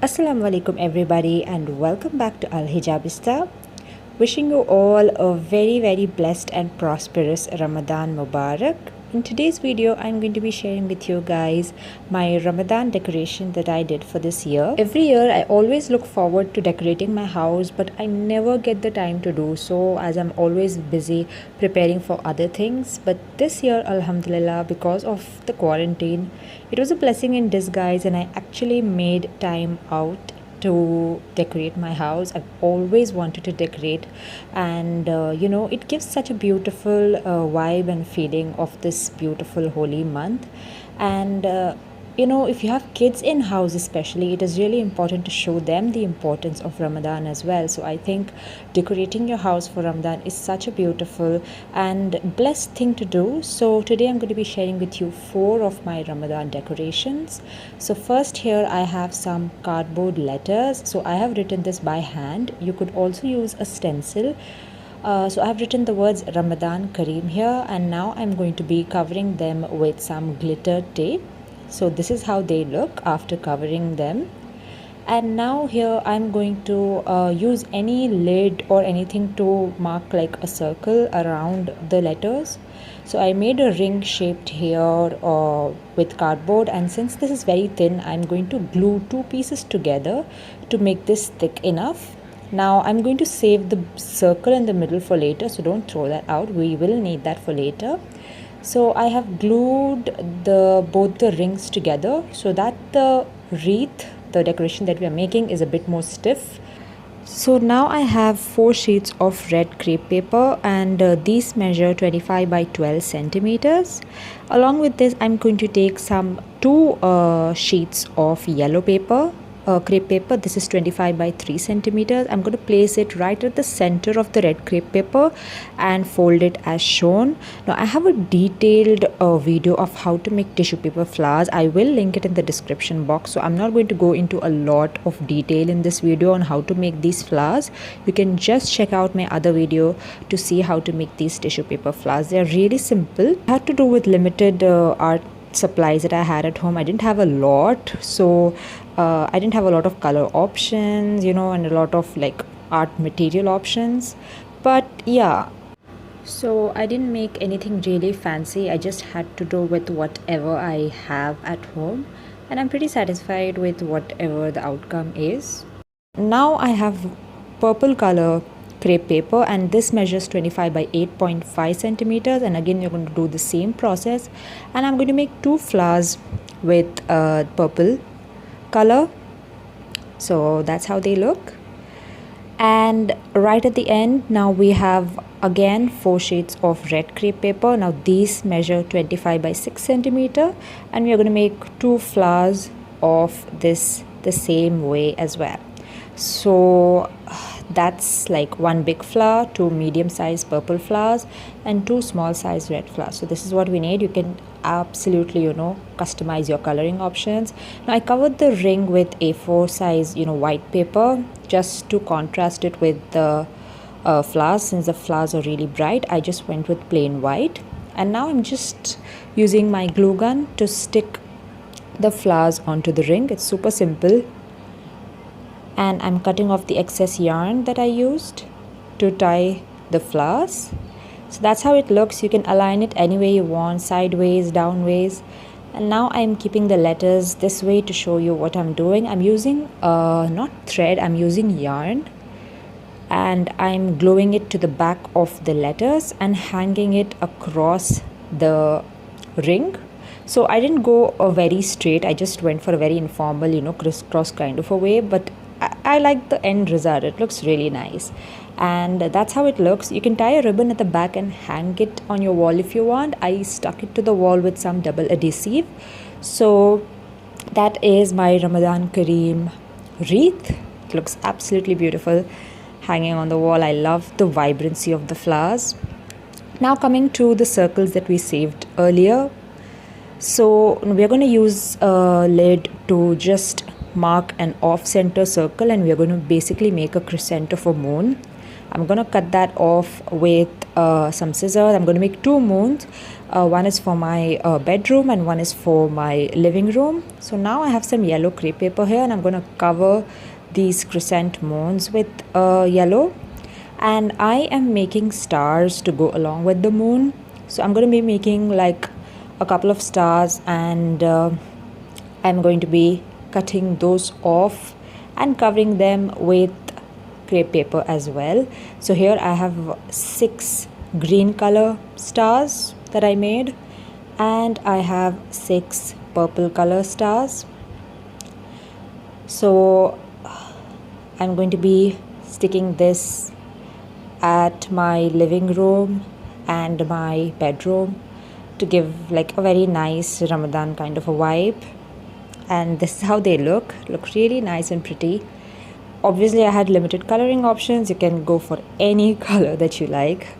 Assalamu alaikum everybody and welcome back to Hijabista. Wishing you all a very blessed and prosperous Ramadan Mubarak. In today's video, I'm going to be sharing with you guys my Ramadan decoration that I did for this year. Every year, I always look forward to decorating my house, but I never get the time to do so as I'm always busy preparing for other things. But this year, Alhamdulillah, because of the quarantine, it was a blessing in disguise and I actually made time out to decorate my house. I've always wanted to decorate, and it gives such a beautiful vibe and feeling of this beautiful holy month. And if you have kids in house especially, it is really important to show them the importance of Ramadan as well. So I think decorating your house for Ramadan is such a beautiful and blessed thing to do. So today I'm going to be sharing with you 4 of my Ramadan decorations. So first, here I have some cardboard letters. So I have written this by hand. You could also use a stencil. So I have written the words Ramadan Kareem here, and now I'm going to be covering them with some glitter tape. So this is how they look after covering them. And now here I'm going to use any lid or anything to mark like a circle around the letters. So I made a ring shaped here with cardboard, and since this is very thin, I'm going to glue 2 pieces together to make this thick enough. Now I'm going to save the circle in the middle for later, so don't throw that out. We will need that for later. So I have glued both the rings together so that the wreath, the decoration that we are making, is a bit more stiff. So now I have 4 sheets of red crepe paper, and these measure 25 by 12 centimeters. Along with this, I'm going to take some 2 sheets of yellow paper, crepe paper. This is 25 by 3 centimeters. I'm going to place it right at the center of the red crepe paper and fold it as shown. Now I have a detailed video of how to make tissue paper flowers. I will link it in the description box, so I'm not going to go into a lot of detail in this video on how to make these flowers. You can just check out my other video to see how to make these tissue paper flowers. They are really simple. It had to do with limited art supplies that I had at home. I didn't have a lot, so I didn't have a lot of color options, and a lot of like art material options. But yeah, so I didn't make anything really fancy. I just had to do with whatever I have at home, and I'm pretty satisfied with whatever the outcome is. Now I have purple color crepe paper, and this measures 25 by 8.5 centimeters, and again you're going to do the same process, and I'm going to make 2 flowers with purple color. So that's how they look. And right at the end, now we have again 4 sheets of red crepe paper. Now these measure 25 by 6 centimeter, and we are going to make 2 flowers of this the same way as well. So that's like 1 big flower, 2 medium-sized purple flowers, and 2 small-sized red flowers. So this is what we need. You can absolutely customize your coloring options. Now I covered the ring with A4 size white paper just to contrast it with the flowers. Since the flowers are really bright, I just went with plain white. And now I'm just using my glue gun to stick the flowers onto the ring. It's super simple. And I'm cutting off the excess yarn that I used to tie the flowers. So that's how it looks. You can align it any way you want, sideways, downways. And now I'm keeping the letters this way to show you what I'm doing. I'm using not thread, I'm using yarn, and I'm gluing it to the back of the letters and hanging it across the ring. So I didn't go very straight, I just went for a very informal crisscross kind of a way, but I like the end result. It looks really nice, and that's how it looks. You can tie a ribbon at the back and hang it on your wall if you want. I stuck it to the wall with some double adhesive. So that is my Ramadan Kareem wreath. It looks absolutely beautiful hanging on the wall. I love the vibrancy of the flowers. Now coming to the circles that we saved earlier. So we're going to use a lid to just mark an off-center circle, and we're going to basically make a crescent of a moon. I'm going to cut that off with some scissors. I'm going to make two moons. One is for my bedroom and one is for my living room. So now I have some yellow crepe paper here, and I'm going to cover these crescent moons with yellow. And I am making stars to go along with the moon. So I'm going to be making like a couple of stars, and I'm going to be cutting those off and covering them with crepe paper as well. So here I have 6 green color stars that I made, and I have 6 purple color stars. So I'm going to be sticking this at my living room and my bedroom to give like a very nice Ramadan kind of a vibe. And this is how they look really nice and pretty. Obviously I had limited coloring options. You can go for any color that you like.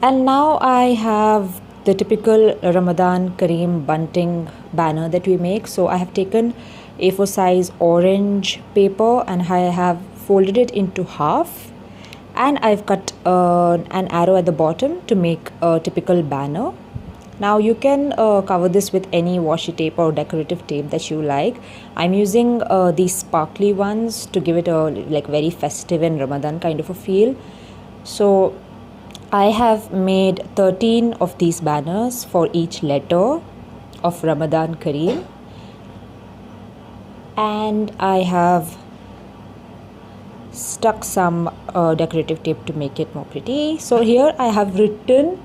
And now I have the typical Ramadan Kareem bunting banner that we make. So I have taken A4 size orange paper and I have folded it into half, and I've cut an arrow at the bottom to make a typical banner. Now you can cover this with any washi tape or decorative tape that you like. I'm using these sparkly ones to give it a like very festive and Ramadan kind of a feel. So I have made 13 of these banners for each letter of Ramadan Kareem, and I have stuck some decorative tape to make it more pretty. So here I have written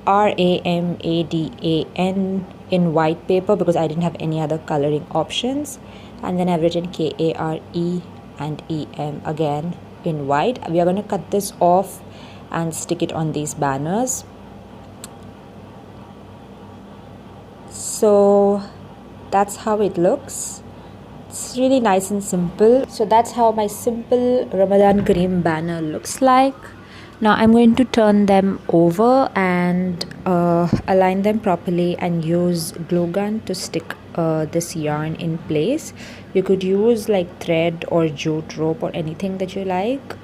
Ramadan in white paper because I didn't have any other coloring options, and then I've written Kare and Em again in white. We are going to cut this off and stick it on these banners. So that's how it looks. It's really nice and simple. So that's how my simple Ramadan Kareem banner looks like. Now I'm going to turn them over and align them properly and use glue gun to stick this yarn in place. You could use like thread or jute rope or anything that you like.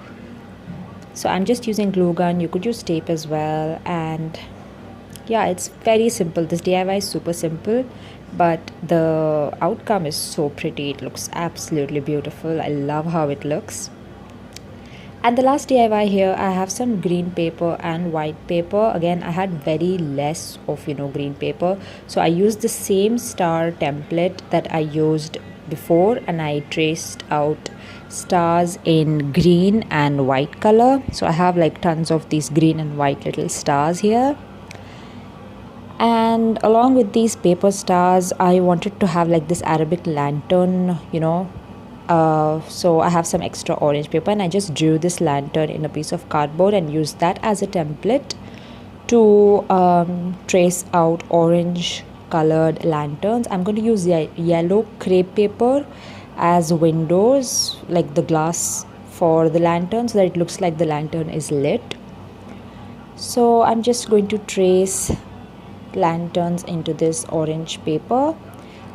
So I'm just using glue gun. You could use tape as well, and yeah, it's very simple. This DIY is super simple, but the outcome is so pretty. It looks absolutely beautiful. I love how it looks. And the last DIY here, I have some green paper and white paper. Again, I had very less of green paper, so I used the same star template that I used before, and I traced out stars in green and white color. So I have like tons of these green and white little stars here. And along with these paper stars, I wanted to have like this Arabic lantern, so I have some extra orange paper, and I just drew this lantern in a piece of cardboard and used that as a template to trace out orange colored lanterns. I'm going to use yellow crepe paper as windows, like the glass for the lantern, so that it looks like the lantern is lit. So I'm just going to trace lanterns into this orange paper,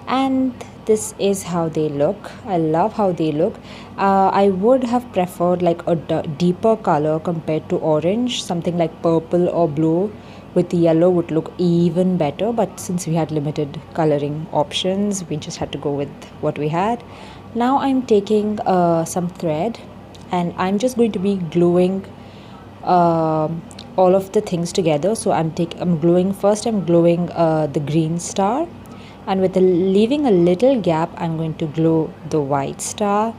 and this is how they look. I love how they look. I would have preferred like a deeper color compared to orange. Something like purple or blue with yellow would look even better, but since we had limited coloring options, we just had to go with what we had. Now I'm taking some thread, and I'm just going to be gluing all of the things together. So I'm gluing the green star, and leaving a little gap, I'm going to glue the white star.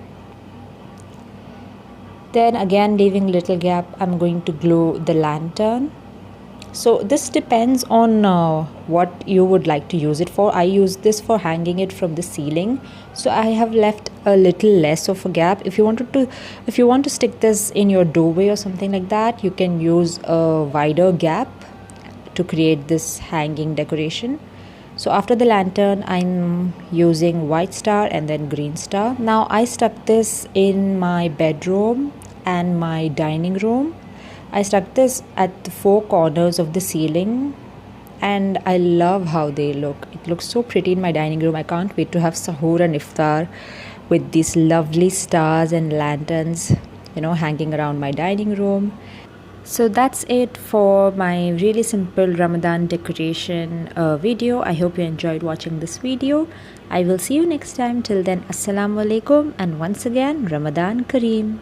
Then again, leaving little gap, I'm going to glue the lantern. So this depends on what you would like to use it for. I use this for hanging it from the ceiling, so I have left a little less of a gap. If you want to stick this in your doorway or something like that, you can use a wider gap to create this hanging decoration. So after the lantern, I'm using white star and then green star. Now I stuck this in my bedroom and my dining room. I stuck this at the 4 corners of the ceiling, and I love how they look. It looks so pretty in my dining room. I can't wait to have sahur and iftar with these lovely stars and lanterns hanging around my dining room. So that's it for my really simple Ramadan decoration video. I hope you enjoyed watching this video. I will see you next time. Till then, Assalamu alaikum, and once again, Ramadan Kareem.